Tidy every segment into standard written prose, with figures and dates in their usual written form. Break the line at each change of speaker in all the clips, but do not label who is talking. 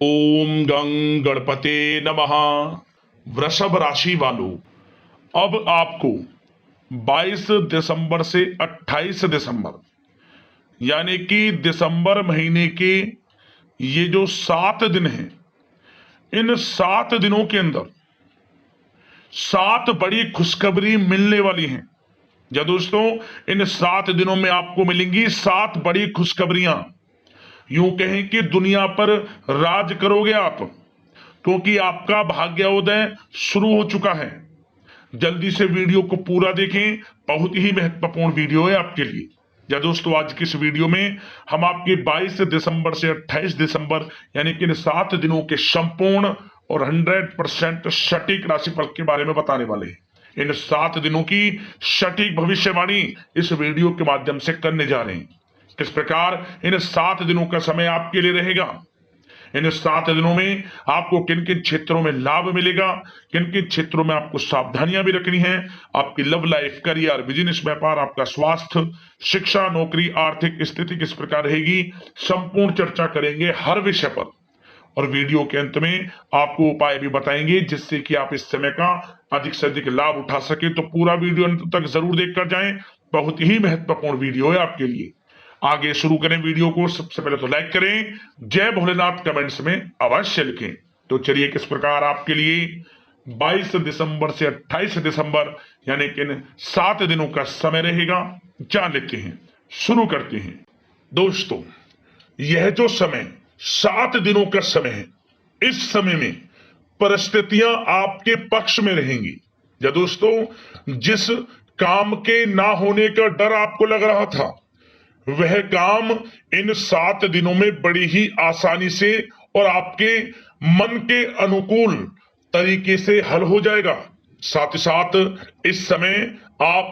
ओम गं गणपते नमः। वृषभ राशि वालों, अब आपको 22 दिसंबर से 28 दिसंबर यानी कि दिसंबर महीने के ये जो 7 दिन हैं, इन 7 दिनों के अंदर 7 बड़ी खुशखबरी मिलने वाली हैं। या दोस्तों, इन 7 दिनों में आपको मिलेंगी 7 बड़ी खुशखबरियां। यूं कहें कि दुनिया पर राज करोगे आप, क्योंकि आपका भाग्योदय शुरू हो चुका है। जल्दी से वीडियो को पूरा देखें, बहुत ही महत्वपूर्ण वीडियो है आपके लिए। या दोस्तों, आज की इस वीडियो में हम आपके 22 दिसंबर से 28 दिसंबर यानी कि इन 7 दिनों के संपूर्ण और 100% सटीक राशिफल के बारे में बताने वाले हैं। इन 7 दिनों की सटीक भविष्यवाणी इस वीडियो के माध्यम से करने जा रहे हैं। किस प्रकार इन 7 दिनों का समय आपके लिए रहेगा, इन 7 दिनों में आपको किन किन क्षेत्रों में लाभ मिलेगा, किन किन क्षेत्रों में आपको सावधानियां भी रखनी है, आपकी लव लाइफ, करियर, बिजनेस, व्यापार, आपका स्वास्थ्य, शिक्षा, नौकरी, आर्थिक स्थिति किस प्रकार रहेगी, संपूर्ण चर्चा करेंगे हर विषय पर। और वीडियो के अंत में आपको उपाय भी बताएंगे जिससे कि आप इस समय का अधिक से अधिक लाभ उठा सके। तो पूरा वीडियो अंत तक जरूर देखकर जाएं, बहुत ही महत्वपूर्ण वीडियो है आपके लिए। आगे शुरू करें वीडियो को। सबसे पहले तो लाइक करें, जय भोलेनाथ कमेंट्स में अवश्य लिखें। तो चलिए, किस प्रकार आपके लिए 22 दिसंबर से 28 दिसंबर यानी कि इन 7 दिनों का समय रहेगा, जान लेते हैं। शुरू करते हैं। दोस्तों, यह जो समय 7 दिनों का समय है, इस समय में परिस्थितियां आपके पक्ष में रहेंगी। या दोस्तों, जिस काम के ना होने का डर आपको लग रहा था, वह काम इन 7 दिनों में बड़ी ही आसानी से और आपके मन के अनुकूल तरीके से हल हो जाएगा। साथ ही साथ इस समय आप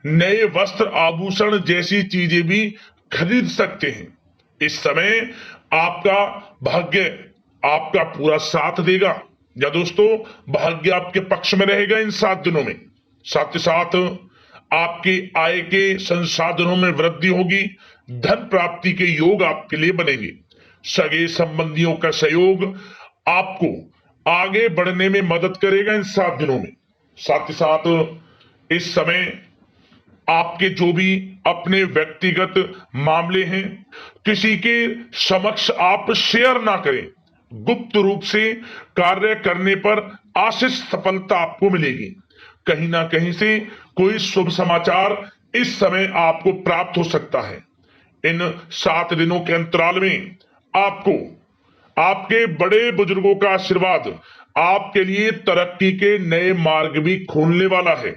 नए वस्त्र, आभूषण जैसी चीजें भी खरीद सकते हैं। इस समय आपका भाग्य आपका पूरा साथ देगा। या दोस्तों, भाग्य आपके पक्ष में रहेगा इन 7 दिनों में। साथ ही साथ आपकी आय के संसाधनों में वृद्धि होगी, धन प्राप्ति के योग आपके लिए बनेंगे। सगे संबंधियों का सहयोग आपको आगे बढ़ने में मदद करेगा इन 7 दिनों में। साथ ही साथ इस समय आपके जो भी अपने व्यक्तिगत मामले हैं, किसी के समक्ष आप शेयर ना करें। गुप्त रूप से कार्य करने पर आशीष सफलता आपको मिलेगी। कहीं ना कहीं से कोई शुभ समाचार इस समय आपको प्राप्त हो सकता है। इन 7 दिनों के अंतराल में आपको आपके बड़े बुजुर्गों का आशीर्वाद आपके लिए तरक्की के नए मार्ग भी खोलने वाला है।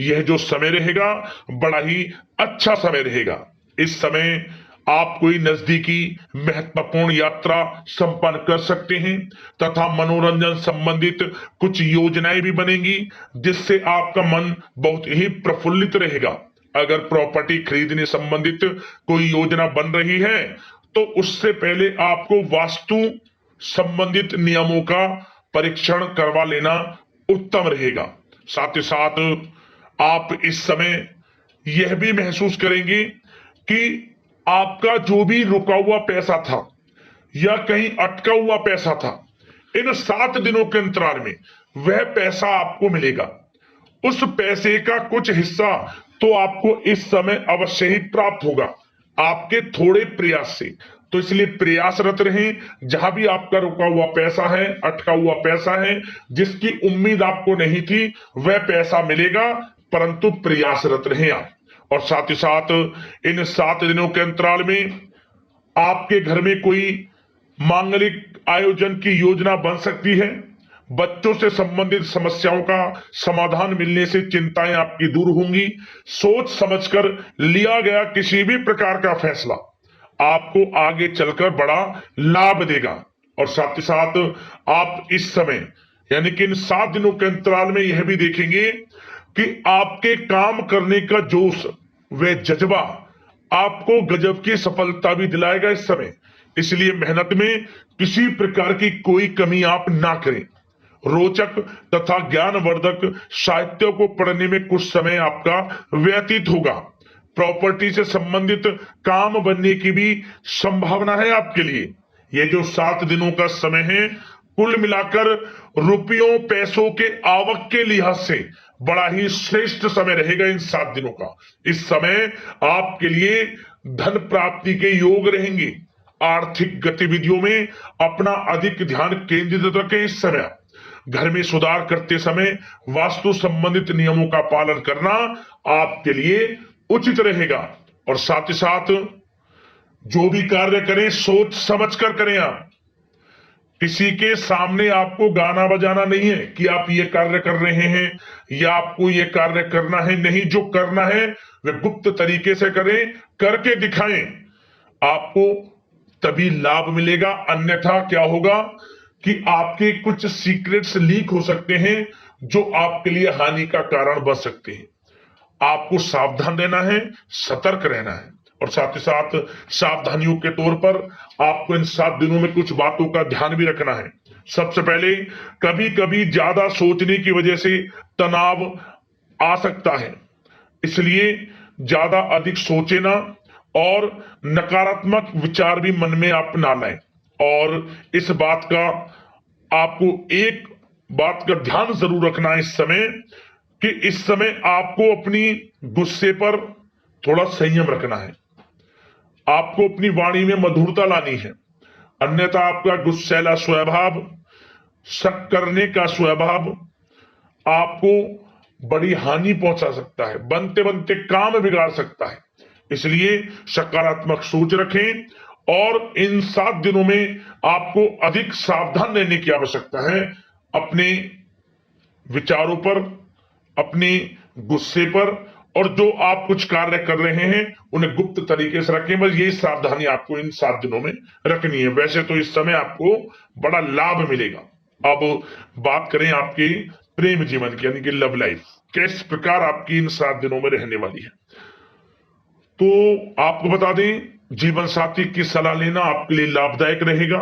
यह जो समय रहेगा, बड़ा ही अच्छा समय रहेगा। इस समय आप कोई नजदीकी महत्वपूर्ण यात्रा संपन्न कर सकते हैं तथा मनोरंजन संबंधित कुछ योजनाएं भी बनेंगी, जिससे आपका मन बहुत ही प्रफुल्लित रहेगा। अगर प्रॉपर्टी खरीदने संबंधित कोई योजना बन रही है, तो उससे पहले आपको वास्तु संबंधित नियमों का परीक्षण करवा लेना उत्तम रहेगा। साथ ही साथ आप इस समय यह भी महसूस करेंगे कि आपका जो भी रुका हुआ पैसा था या कहीं अटका हुआ पैसा था, इन 7 दिनों के अंतराल में वह पैसा आपको मिलेगा। उस पैसे का कुछ हिस्सा तो आपको इस समय अवश्य ही प्राप्त होगा, आपके थोड़े प्रयास से। तो इसलिए प्रयासरत रहें। जहां भी आपका रुका हुआ पैसा है, अटका हुआ पैसा है, जिसकी उम्मीद आपको नहीं थी, वह पैसा मिलेगा, परंतु प्रयासरत रहें आप। और साथ ही साथ इन 7 दिनों के अंतराल में आपके घर में कोई मांगलिक आयोजन की योजना बन सकती है। बच्चों से संबंधित समस्याओं का समाधान मिलने से चिंताएं आपकी दूर होंगी। सोच समझकर लिया गया किसी भी प्रकार का फैसला आपको आगे चलकर बड़ा लाभ देगा। और साथ ही साथ आप इस समय यानी कि इन 7 दिनों के अंतराल में यह भी देखेंगे कि आपके काम करने का जोश व जज्बा आपको गजब की सफलता भी दिलाएगा इस समय। इसलिए मेहनत में किसी प्रकार की कोई कमी आप ना करें। रोचक तथा ज्ञानवर्धक साहित्य को पढ़ने में कुछ समय आपका व्यतीत होगा। प्रॉपर्टी से संबंधित काम बनने की भी संभावना है आपके लिए। ये जो 7 दिनों का समय है, कुल मिलाकर रुपयों पैसों के आवक के लिहाज से बड़ा ही श्रेष्ठ समय रहेगा इन 7 दिनों का। इस समय आपके लिए धन प्राप्ति के योग रहेंगे। आर्थिक गतिविधियों में अपना अधिक ध्यान केंद्रित रखें। इस समय घर में सुधार करते समय वास्तु संबंधित नियमों का पालन करना आपके लिए उचित रहेगा। और साथ ही साथ जो भी कार्य करें सोच समझ कर करें। आप किसी के सामने आपको गाना बजाना नहीं है कि आप ये कार्य कर रहे हैं या आपको ये कार्य करना है। नहीं, जो करना है वह गुप्त तरीके से करें, करके दिखाएं। आपको तभी लाभ मिलेगा, अन्यथा क्या होगा कि आपके कुछ सीक्रेट्स लीक हो सकते हैं जो आपके लिए हानि का कारण बन सकते हैं। आपको सावधान रहना है, सतर्क रहना है। और साथ ही साथ सावधानियों के तौर पर आपको इन 7 दिनों में कुछ बातों का ध्यान भी रखना है। सबसे पहले, कभी कभी ज्यादा सोचने की वजह से तनाव आ सकता है, इसलिए ज्यादा अधिक सोचे ना और नकारात्मक विचार भी मन में आप ना लाएं। और इस बात का आपको एक बात का ध्यान जरूर रखना है इस समय, कि इस समय आपको अपनी गुस्से पर थोड़ा संयम रखना है। आपको अपनी वाणी में मधुरता लानी है, अन्यथा आपका गुस्सैला स्वभाव, शक करने का स्वभाव आपको बड़ी हानि पहुंचा सकता है, बनते बनते काम बिगाड़ सकता है। इसलिए सकारात्मक सोच रखें और इन 7 दिनों में आपको अधिक सावधान रहने की आवश्यकता है। अपने विचारों पर, अपने गुस्से पर, और जो आप कुछ कार्य कर रहे हैं उन्हें गुप्त तरीके से रखें। बस ये सावधानी आपको इन 7 दिनों में रखनी है। वैसे तो इस समय आपको बड़ा लाभ मिलेगा। अब बात करें आपके प्रेम जीवन की, यानी कि लव लाइफ किस प्रकार आपकी इन 7 दिनों में रहने वाली है। तो आपको बता दें, जीवन साथी की सलाह लेना आपके लिए लाभदायक रहेगा।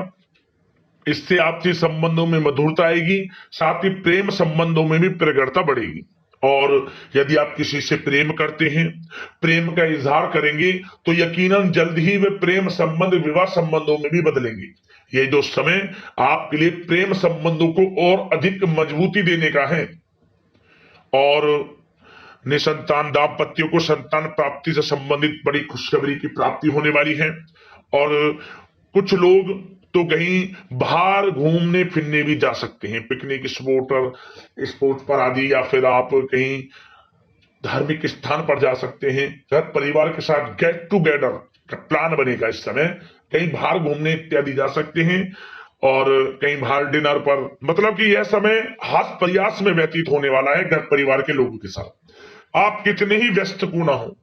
इससे आपसी संबंधों में मधुरता आएगी, साथ ही प्रेम संबंधों में भी प्रगाढ़ता बढ़ेगी। और यदि आप किसी से प्रेम करते हैं, प्रेम का इजहार करेंगे, तो यकीनन जल्द ही वे प्रेम संबंध विवाह संबंधों में भी बदलेंगे। ये जो समय आपके लिए प्रेम संबंधों को और अधिक मजबूती देने का है। और निसंतान दाम्पत्यों को संतान प्राप्ति से संबंधित बड़ी खुशखबरी की प्राप्ति होने वाली है। और कुछ लोग तो कहीं बाहर घूमने फिरने भी जा सकते हैं, पिकनिक स्पॉट पर आदि, या फिर आप कहीं धार्मिक स्थान पर जा सकते हैं। घर परिवार के साथ गेट टुगेदर का प्लान बनेगा। इस समय कहीं बाहर घूमने इत्यादि जा सकते हैं और कहीं बाहर डिनर पर, मतलब कि यह समय हास प्रयास में व्यतीत होने वाला है घर परिवार के लोगों के साथ। आप कितने ही व्यस्त क्यों ना हो,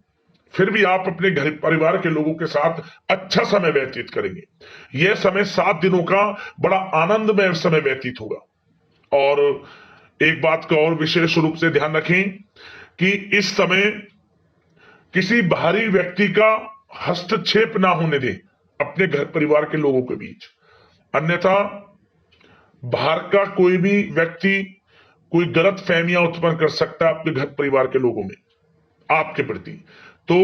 फिर भी आप अपने घर परिवार के लोगों के साथ अच्छा समय व्यतीत करेंगे। यह समय 7 दिनों का बड़ा आनंदमय समय व्यतीत होगा। और एक बात का और विशेष रूप से ध्यान रखें कि इस समय किसी बाहरी व्यक्ति का हस्तक्षेप ना होने दें अपने घर परिवार के लोगों के बीच, अन्यथा बाहर का कोई भी व्यक्ति कोई गलत फहमियां उत्पन्न कर सकता है अपने घर परिवार के लोगों में आपके प्रति। तो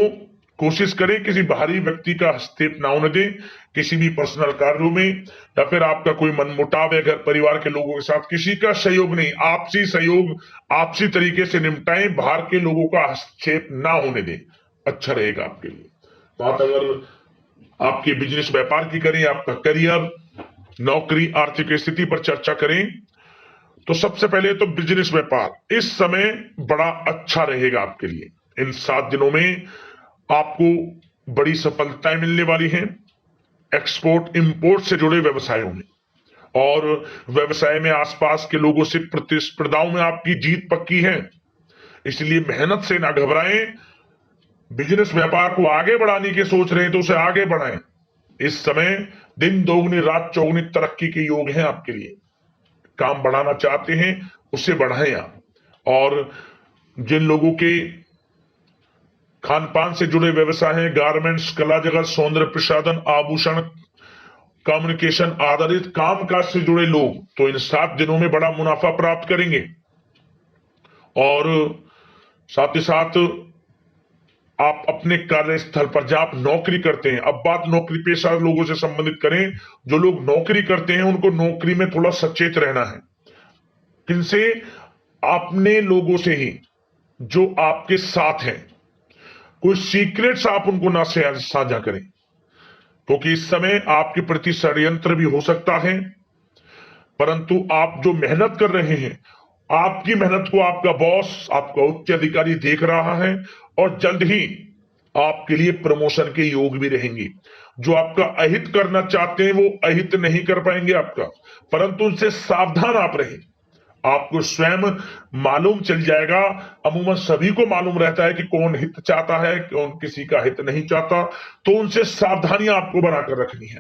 कोशिश करें किसी बाहरी व्यक्ति का हस्तक्षेप ना होने दें किसी भी पर्सनल कार्यों में, या फिर आपका कोई मनमुटाव है घर परिवार के लोगों के साथ, किसी का सहयोग नहीं, आपसी सहयोग आपसी तरीके से निपटाएं, बाहर के लोगों का हस्तक्षेप ना होने दें, अच्छा रहेगा आपके लिए। बात अगर आपके बिजनेस व्यापार की करें, आपका करियर, नौकरी, आर्थिक स्थिति पर चर्चा करें, तो सबसे पहले तो बिजनेस व्यापार इस समय बड़ा अच्छा रहेगा आपके लिए। इन 7 दिनों में आपको बड़ी सफलताएं मिलने वाली हैं एक्सपोर्ट इंपोर्ट से जुड़े व्यवसायों में, और व्यवसाय में आसपास के लोगों से प्रतिस्पर्धाओं में आपकी जीत पक्की है। इसलिए मेहनत से ना घबराएं। बिजनेस व्यापार को आगे बढ़ाने की सोच रहे हैं तो उसे आगे बढ़ाएं। इस समय दिन दोगुनी रात चौगुनी तरक्की के योग हैं आपके लिए। काम बढ़ाना चाहते हैं उसे बढ़ाएं आप। और जिन लोगों के खान पान से जुड़े व्यवसाय हैं, गारमेंट्स, कला जगत, सौंदर्य प्रसाधन, आभूषण, कम्युनिकेशन आधारित कामकाज से जुड़े लोग तो इन 7 दिनों में बड़ा मुनाफा प्राप्त करेंगे। और साथ ही साथ आप अपने कार्यस्थल पर जहां आप नौकरी करते हैं, अब बात नौकरी पेशा लोगों से संबंधित करें, जो लोग नौकरी करते हैं उनको नौकरी में थोड़ा सचेत रहना है। किनसे? अपने लोगों से ही, जो आपके साथ हैं। कोई सीक्रेट्स आप उनको ना साझा करें, क्योंकि इस समय आपके प्रति षड्यंत्र भी हो सकता है। परंतु आप जो मेहनत कर रहे हैं, आपकी मेहनत को आपका बॉस, आपका उच्च अधिकारी देख रहा है, और जल्द ही आपके लिए प्रमोशन के योग भी रहेंगे। जो आपका अहित करना चाहते हैं वो अहित नहीं कर पाएंगे आपका, परंतु उनसे सावधान आप रहें। आपको स्वयं मालूम चल जाएगा। अमूमन सभी को मालूम रहता है कि कौन हित चाहता है, कौन किसी का हित नहीं चाहता, तो उनसे सावधानियां आपको बनाकर रखनी है।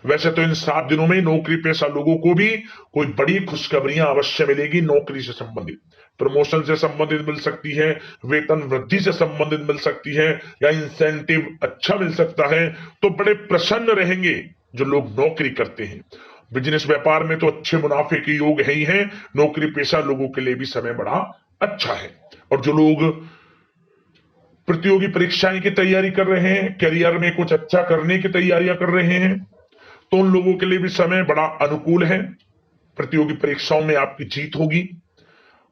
वैसे तो इन 7 दिनों में नौकरी पेशा लोगों को भी कोई बड़ी खुशखबरियां अवश्य मिलेगी। नौकरी से संबंधित, प्रमोशन से संबंधित मिल सकती है, वेतन वृद्धि से संबंधित मिल सकती है, या इंसेंटिव अच्छा मिल सकता है। तो बड़े प्रसन्न रहेंगे जो लोग नौकरी करते हैं। बिजनेस व्यापार में तो अच्छे मुनाफे के योग है ही है। नौकरी पेशा लोगों के लिए भी समय बड़ा अच्छा है। और जो लोग प्रतियोगी परीक्षाएं की तैयारी कर रहे हैं, करियर में कुछ अच्छा करने की तैयारियां कर रहे हैं, तो उन लोगों के लिए भी समय बड़ा अनुकूल है। प्रतियोगी परीक्षाओं में आपकी जीत होगी।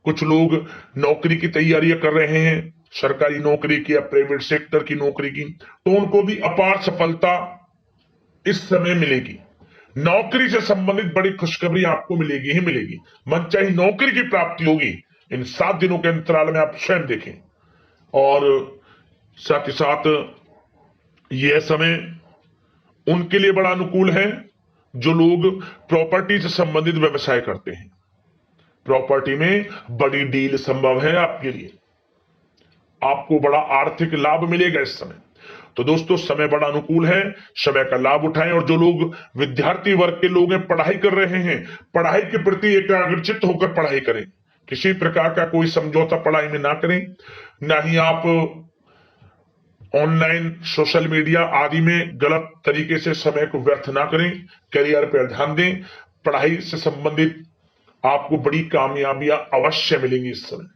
कुछ लोग नौकरी की तैयारियां कर रहे हैं, सरकारी नौकरी की या प्राइवेट सेक्टर की नौकरी की, तो उनको भी अपार सफलता इस समय मिलेगी। नौकरी से संबंधित बड़ी खुशखबरी आपको मिलेगी ही मिलेगी। मनचाही नौकरी की प्राप्ति होगी। इन 7 दिनों के अंतराल में आप स्वयं देखें। और साथ ही साथ यह समय उनके लिए बड़ा अनुकूल है जो लोग प्रॉपर्टी से संबंधित व्यवसाय करते हैं। प्रॉपर्टी में बड़ी डील संभव है आपके लिए। आपको बड़ा आर्थिक लाभ मिलेगा इस समय। तो दोस्तों, समय बड़ा अनुकूल है, समय का लाभ उठाएं। और जो लोग विद्यार्थी वर्ग के लोग हैं, पढ़ाई कर रहे हैं, पढ़ाई के प्रति एकाग्रचित्त होकर पढ़ाई करें। किसी प्रकार का कोई समझौता पढ़ाई में ना करें। ना ही आप ऑनलाइन सोशल मीडिया आदि में गलत तरीके से समय को व्यर्थ ना करें। करियर पर ध्यान दें। पढ़ाई से संबंधित आपको बड़ी कामयाबियां अवश्य मिलेंगी इस समय।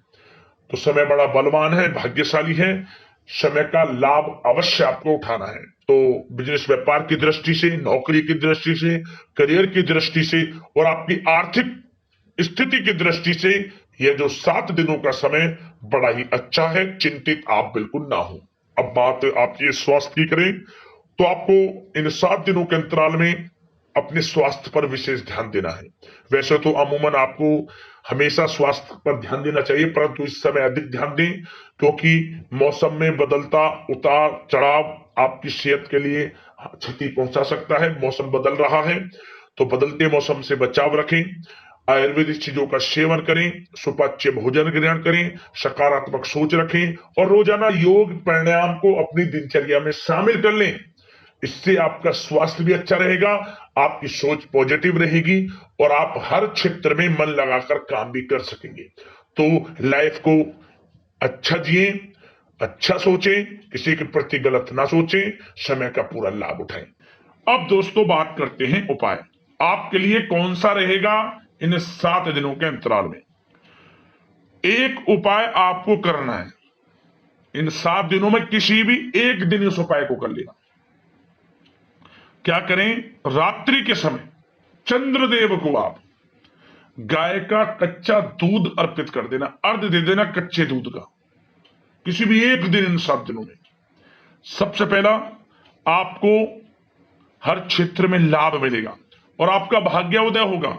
तो समय बड़ा बलवान है, भाग्यशाली है। समय का लाभ अवश्य आपको उठाना है। तो बिजनेस व्यापार की दृष्टि से, नौकरी की दृष्टि से, करियर की दृष्टि से और आपकी आर्थिक स्थिति की दृष्टि से यह जो 7 दिनों का समय बड़ा ही अच्छा है। चिंतित आप बिल्कुल ना हो। अब बात आपकी स्वास्थ्य की करें तो आपको इन 7 दिनों के अंतराल में अपने स्वास्थ्य पर विशेष ध्यान देना है। वैसे तो अमूमन आपको हमेशा स्वास्थ्य पर ध्यान देना चाहिए, परंतु इस समय अधिक ध्यान दें, क्योंकि मौसम में बदलता उतार चढ़ाव आपकी सेहत के लिए क्षति पहुंचा सकता है। मौसम बदल रहा है, तो बदलते मौसम से बचाव रखें। आयुर्वेदिक चीजों का सेवन करें, सुपाच्य भोजन ग्रहण करें, सकारात्मक सोच रखें और रोजाना योग प्राणायाम को अपनी दिनचर्या में शामिल कर लें। इससे आपका स्वास्थ्य भी अच्छा रहेगा, आपकी सोच पॉजिटिव रहेगी और आप हर क्षेत्र में मन लगाकर काम भी कर सकेंगे। तो लाइफ को अच्छा जिए, अच्छा सोचें, किसी के प्रति गलत ना सोचें, समय का पूरा लाभ उठाएं। अब दोस्तों बात करते हैं उपाय। आपके लिए कौन सा रहेगा इन 7 दिनों के अंतराल में। एक उपाय आपको करना है इन 7 दिनों में, किसी भी एक दिन इस उपाय को कर लेना। क्या करें? रात्रि के समय चंद्रदेव को आप गाय का कच्चा दूध अर्पित कर देना, अर्घ दे देना कच्चे दूध का, किसी भी एक दिन इन 7 दिनों में। सबसे पहला आपको हर क्षेत्र में लाभ मिलेगा और आपका भाग्योदय होगा।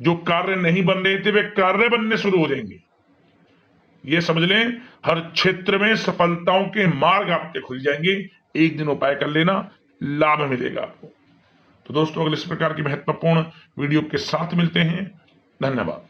जो कार्य नहीं बन रहे थे वे कार्य बनने शुरू हो जाएंगे। ये समझ लें, हर क्षेत्र में सफलताओं के मार्ग आपके खुल जाएंगे। एक दिन उपाय कर लेना, लाभ मिलेगा आपको। तो दोस्तों, अगले इस प्रकार की महत्वपूर्ण वीडियो के साथ मिलते हैं। धन्यवाद।